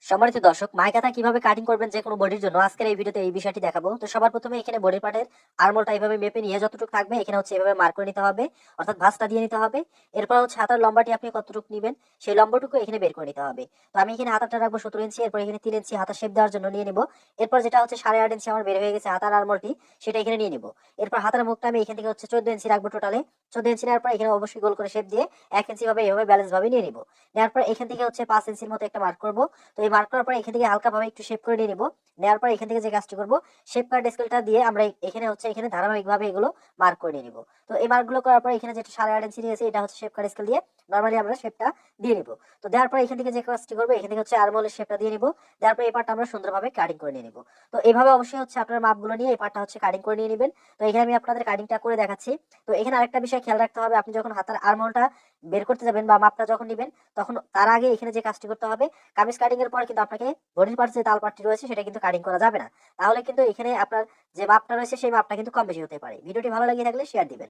সম্মানিত দর্শক, মাইকাথা কিভাবে কাটিং করবেন যে কোনো বডির জন্য আজকের এই ভিডিওতে এই বিষয়টি দেখাবো। তো সবার প্রথমে এখানে বডি পার্টের আর্মলটা এইভাবে মেপে নিয়ে যতটুকু থাকবে এখানে হচ্ছে এভাবে মার্ক করে নিতে হবে, অর্থাৎ ভাঁজটা দিয়ে নিতে হবে। এরপর হচ্ছে হাতার লম্বাটি আপনি কতটুকু নেবেন সেই লম্বাটুকু এখানে বের করে নিতে হবে। তো আমি এখানে হাতাটা রাখবো 17 ইঞ্চি, এরপর এখানে 3 ইঞ্চি হাতা শেপ দেওয়ার জন্য নিয়ে নিব। এরপর যেটা হচ্ছে 8.5 ইঞ্চি আমার বের হয়ে গেছে হাতার আর্মলটি, সেটা এখানে নিয়ে নিব। এরপর হাতার মুখটা আমি এখান থেকে হচ্ছে 14 ইঞ্চি রাখবো টোটালে। 14 ইঞ্চি নেওয়ার পর এখানে অবশ্যই গোল করে শেপ দিয়ে 1 ইঞ্চি ভাবে এভাবে ব্যালেন্স ভাবে নিয়ে নিব। নেওয়ার পর এখান থেকে হচ্ছে 5 ইঞ্চির মতো একটা মার্ক করবো। তো এই মার্ক করার পর এখান থেকে হালকা ভাবে একটু শেপ করে নিয়ে নিবো। নেওয়ার পর এখান থেকে যে কাজটি করবো, শেপ কার্ড স্কেলটা দিয়ে আমরা এখানে হচ্ছে এখানে ধারাবাহিক ভাবে এগুলো মার্ক করে নিয়ে নিবো। তো এই মার্ক গুলো করার পর এখানে যেটা 8.5 ইঞ্চি নিয়েছে এটা হচ্ছে শেপ কার্ড স্কেল দিয়ে নর্মালি আমরা শেপটা দিয়ে নিবো। তো দেওয়ার পর এখান থেকে যে কাজটি করবো, এখান থেকে হচ্ছে আর্মহোলের শেপটা দিয়ে নিবো। দেওয়ার পর এই পার্টটা আমরা সুন্দরভাবে কাটিং করে নিয়ে নিবো। তো এইভাবে অবশ্যই হচ্ছে আপনার মাপগুলো নিয়ে এই পার্টটা হচ্ছে কাটিং করে নিয়ে নেবেন। তো এখানে আমি আপনাদের কাটিংটা করে দেখাচ্ছি। তো এখানে আরেকটা বিষয় খেয়াল রাখতে হবে, আপনি যখন হাতার আর্মহোলটা বের করতে যাবেন বা মাপটা যখন নিবেন, তখন তার আগে এখানে যে কাজটি করতে হবে, কামিজ কাটিং এর পর কিন্তু আপনাকে বডির পার্টস যে তাল পাটটি রয়েছে সেটা কিন্তু কাটিং করা যাবে না। তাহলে কিন্তু এখানে আপনার যে মাপটা রয়েছে সেই মাপটা কিন্তু কম বেশি হতে পারে। ভিডিওটি ভালো লাগিয়ে থাকলে শেয়ার দিবেন।